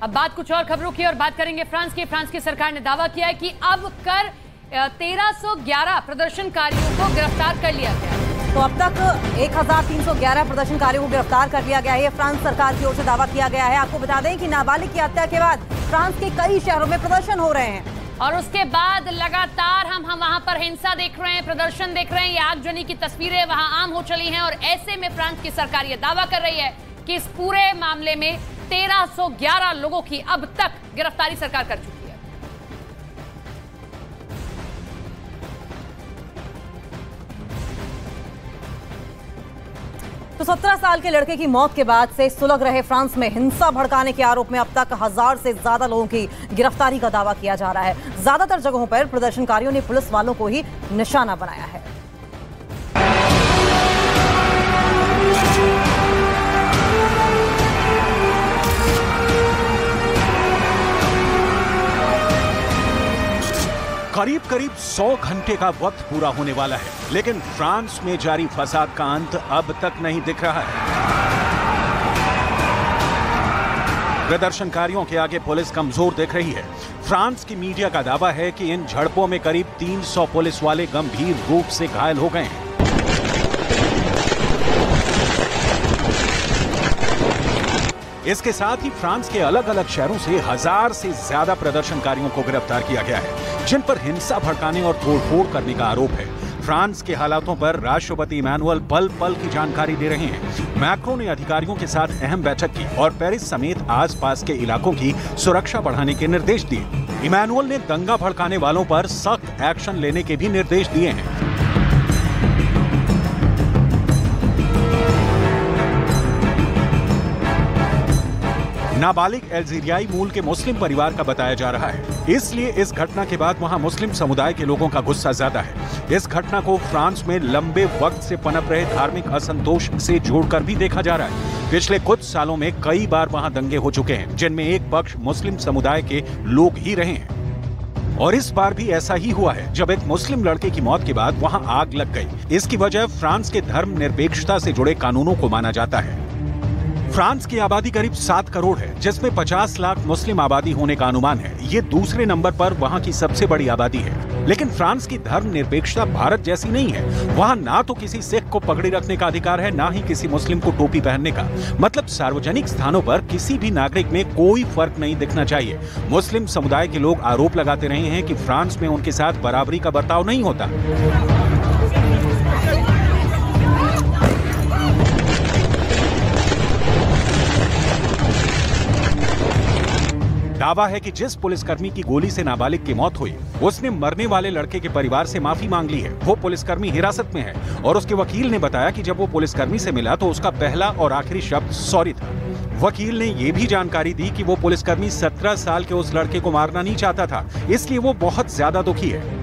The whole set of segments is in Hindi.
अब बात कुछ और खबरों की और बात करेंगे फ्रांस की। फ्रांस की सरकार ने दावा किया है कि अब कर 1311 प्रदर्शनकारियों को गिरफ्तार कर लिया गया। तो अब तक 1311 प्रदर्शनकारियों को गिरफ्तार कर लिया गया है। फ्रांस सरकार की ओर से दावा किया गया है। आपको बता दें कि नाबालिग की हत्या के बाद फ्रांस के कई शहरों में प्रदर्शन हो रहे हैं और उसके बाद लगातार हम वहां पर हिंसा देख रहे हैं, प्रदर्शन देख रहे हैं। ये आगजनी की तस्वीरें वहां आम हो चली हैं और ऐसे में फ्रांस की सरकार ये दावा कर रही है कि इस पूरे मामले में 1311 लोगों की अब तक गिरफ्तारी सरकार कर चुकी है। तो 17 साल के लड़के की मौत के बाद से सुलग रहे फ्रांस में हिंसा भड़काने के आरोप में अब तक 1000 से ज्यादा लोगों की गिरफ्तारी का दावा किया जा रहा है। ज्यादातर जगहों पर प्रदर्शनकारियों ने पुलिस वालों को ही निशाना बनाया है। करीब करीब 100 घंटे का वक्त पूरा होने वाला है, लेकिन फ्रांस में जारी फसाद का अंत अब तक नहीं दिख रहा है। प्रदर्शनकारियों के आगे पुलिस कमजोर दिख रही है। फ्रांस की मीडिया का दावा है कि इन झड़पों में करीब 300 पुलिस वाले गंभीर रूप से घायल हो गए हैं। इसके साथ ही फ्रांस के अलग अलग शहरों से 1000 से ज्यादा प्रदर्शनकारियों को गिरफ्तार किया गया है, जिन पर हिंसा भड़काने और तोड़फोड़ करने का आरोप है। फ्रांस के हालातों पर राष्ट्रपति इमैनुअल पल पल की जानकारी दे रहे हैं। मैक्रों ने अधिकारियों के साथ अहम बैठक की और पेरिस समेत आसपास के इलाकों की सुरक्षा बढ़ाने के निर्देश दिए। इमैनुअल ने दंगा भड़काने वालों पर सख्त एक्शन लेने के भी निर्देश दिए हैं। नाबालिग अल्जीरियाई मूल के मुस्लिम परिवार का बताया जा रहा है, इसलिए इस घटना के बाद वहां मुस्लिम समुदाय के लोगों का गुस्सा ज्यादा है। इस घटना को फ्रांस में लंबे वक्त से पनप रहे धार्मिक असंतोष से जोड़कर भी देखा जा रहा है। पिछले कुछ सालों में कई बार वहां दंगे हो चुके हैं, जिनमें एक पक्ष मुस्लिम समुदाय के लोग ही रहे हैं। और इस बार भी ऐसा ही हुआ है, जब एक मुस्लिम लड़के की मौत के बाद वहां आग लग गई। इसकी वजह फ्रांस के धर्म निरपेक्षता से जुड़े कानूनों को माना जाता है। फ्रांस की आबादी करीब 7 करोड़ है, जिसमें 50 लाख मुस्लिम आबादी होने का अनुमान है। ये दूसरे नंबर पर वहां की सबसे बड़ी आबादी है। लेकिन फ्रांस की धर्म निरपेक्षता भारत जैसी नहीं है। वहां ना तो किसी सिख को पगड़ी रखने का अधिकार है, ना ही किसी मुस्लिम को टोपी पहनने का। मतलब सार्वजनिक स्थानों पर किसी भी नागरिक में कोई फर्क नहीं दिखना चाहिए। मुस्लिम समुदाय के लोग आरोप लगाते रहे हैं कि फ्रांस में उनके साथ बराबरी का बर्ताव नहीं होता। दावा है कि जिस पुलिसकर्मी की गोली से नाबालिग की मौत हुई, उसने मरने वाले लड़के के परिवार से माफी मांग ली है। वो पुलिसकर्मी हिरासत में है और उसके वकील ने बताया कि जब वो पुलिसकर्मी से मिला तो उसका पहला और आखिरी शब्द सॉरी था। वकील ने ये भी जानकारी दी कि वो पुलिसकर्मी 17 साल के उस लड़के को मारना नहीं चाहता था, इसलिए वो बहुत ज्यादा दुखी है।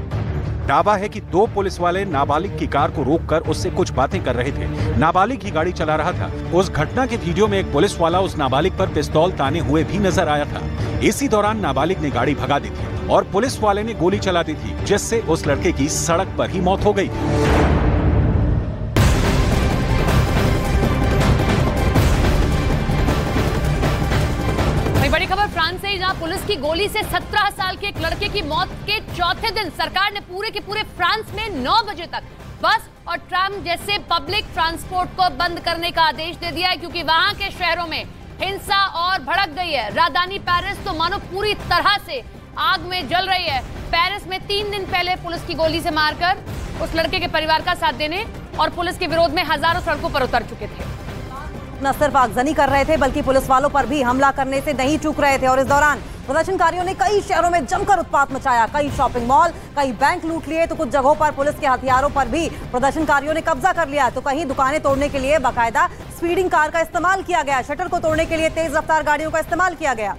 दावा है कि 2 पुलिस वाले नाबालिग की कार को रोककर उससे कुछ बातें कर रहे थे। नाबालिग ही गाड़ी चला रहा था। उस घटना के वीडियो में एक पुलिस वाला उस नाबालिग पर पिस्तौल ताने हुए भी नजर आया था। इसी दौरान नाबालिग ने गाड़ी भगा दी थी और पुलिस वाले ने गोली चला दी थी, जिससे उस लड़के की सड़क पर ही मौत हो गई। बड़ी खबर फ्रांस से, जहां पुलिस की गोली से 17 साल के एक लड़के की मौत के चौथे दिन सरकार ने पूरे के पूरे फ्रांस में 9 बजे तक बस और ट्राम जैसे पब्लिक ट्रांसपोर्ट को बंद करने का आदेश दे दिया है, क्योंकि वहां के शहरों में हिंसा और भड़क गई है। राजधानी पेरिस तो मानो पूरी तरह से आग में जल रही है। पेरिस में 3 दिन पहले पुलिस की गोली से मारकर उस लड़के के परिवार का साथ देने और पुलिस के विरोध में हजारों सड़कों पर उतर चुके थे। न सिर्फ आगजनी कर रहे थे, बल्कि पुलिस वालों पर भी हमला करने से नहीं चूक रहे थे। और इस दौरान प्रदर्शनकारियों ने कई शहरों में जमकर उत्पात मचाया। कई शॉपिंग मॉल, कई बैंक लूट लिए, तो कुछ जगहों पर पुलिस के हथियारों पर भी प्रदर्शनकारियों ने कब्जा कर लिया। तो कहीं दुकानें तोड़ने के लिए बाकायदा स्पीडिंग कार का इस्तेमाल किया गया, शटर को तोड़ने के लिए तेज रफ्तार गाड़ियों का इस्तेमाल किया गया।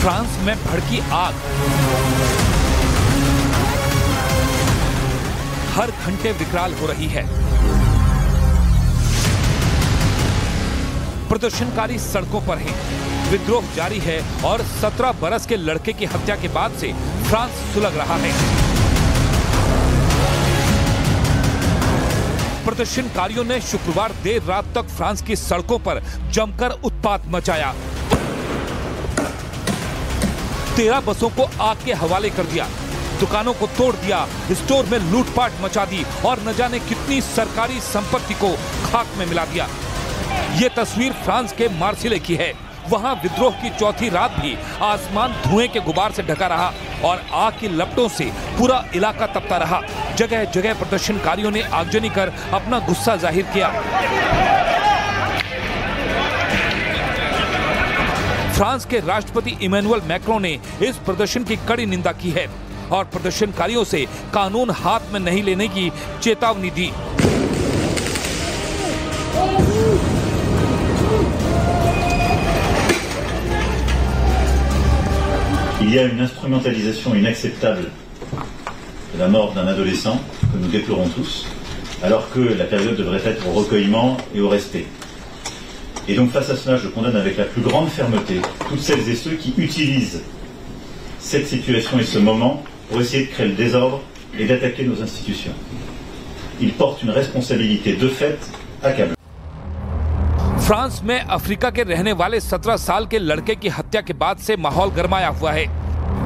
फ्रांस में भड़की आग, हर घंटे विकराल हो रही है। प्रदर्शनकारी सड़कों पर हैं, विद्रोह जारी है और 17 बरस के लड़के की हत्या के बाद से फ्रांस सुलग रहा है। प्रदर्शनकारियों ने शुक्रवार देर रात तक फ्रांस की सड़कों पर जमकर उत्पात मचाया। 13 बसों को आग के हवाले कर दिया, दुकानों को तोड़ दिया, स्टोर में लूटपाट मचा दी और न जाने कितनी सरकारी संपत्ति को खाक में मिला दिया। ये तस्वीर फ्रांस के मार्सिले की है। वहां विद्रोह की चौथी रात भी आसमान धुएं के गुबार से ढका रहा और आग की लपटों से पूरा इलाका तपता रहा। जगह जगह प्रदर्शनकारियों ने आगजनी कर अपना गुस्सा जाहिर किया। फ्रांस के राष्ट्रपति इमैनुअल मैक्रों ने इस प्रदर्शन की कड़ी निंदा की है और प्रदर्शनकारियों से कानून हाथ में नहीं लेने की चेतावनी दी। Il y a une instrumentalisation inacceptable de la mort d'un adolescent que nous déplorons tous, alors que la période devrait être au recueillement et au respect. Et donc face à cela, je condamne avec la plus grande fermeté toutes celles et ceux qui utilisent cette situation et ce moment pour essayer de créer le désordre et d'attaquer nos institutions. Ils portent une responsabilité de fait accablante. France में अफ्रीका के रहने वाले 17 साल के लड़के की हत्या के बाद से माहौल गरमाया हुआ है।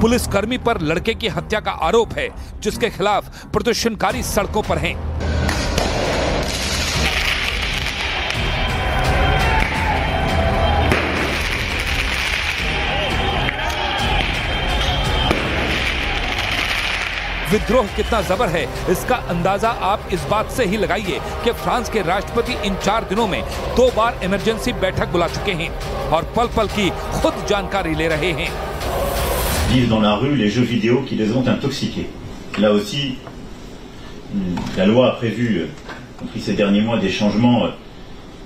पुलिसकर्मी पर लड़के की हत्या का आरोप है, जिसके खिलाफ प्रदर्शनकारी सड़कों पर हैं। विद्रोह कितना जबर है, इसका अंदाजा आप इस बात से ही लगाइए कि फ्रांस के राष्ट्रपति इन 4 दिनों में 2 बार इमरजेंसी बैठक बुला चुके हैं और पल पल की खुद जानकारी ले रहे हैं। Vivent dans la rue les jeux vidéo qui les ont intoxiqués. Là aussi, la loi a prévu, depuis ces derniers mois, des changements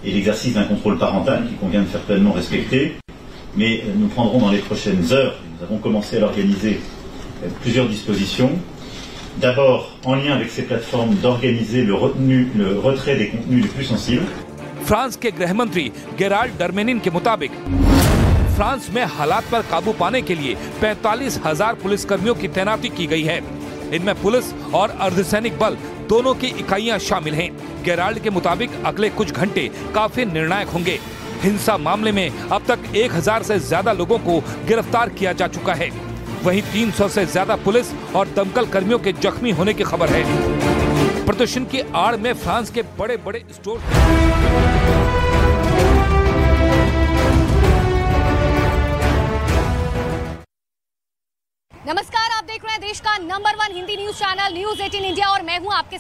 et l'exercice d'un contrôle parental qu'il convient de faire pleinement respecter. Mais nous prendrons dans les prochaines heures, nous avons commencé à l'organiser, plusieurs dispositions. D'abord, en lien avec ces plateformes, d'organiser le retrait des contenus les plus sensibles. France के गृह मंत्री गेराल्ड डरमेनिन के मुताबिक फ्रांस में हालात पर काबू पाने के लिए 45,000 पुलिसकर्मियों की तैनाती की गई है। इनमें पुलिस और अर्धसैनिक बल दोनों की इकाइयां शामिल हैं। गेराल्ड के मुताबिक अगले कुछ घंटे काफी निर्णायक होंगे। हिंसा मामले में अब तक 1000 से ज्यादा लोगों को गिरफ्तार किया जा चुका है। वहीं 300 से ज्यादा पुलिस और दमकल कर्मियों के जख्मी होने की खबर है। प्रदर्शन की आड़ में फ्रांस के बड़े बड़े स्टोर। नमस्कार, आप देख रहे हैं देश का number 1 Hindi news channel news 18 India और मैं हूं आपके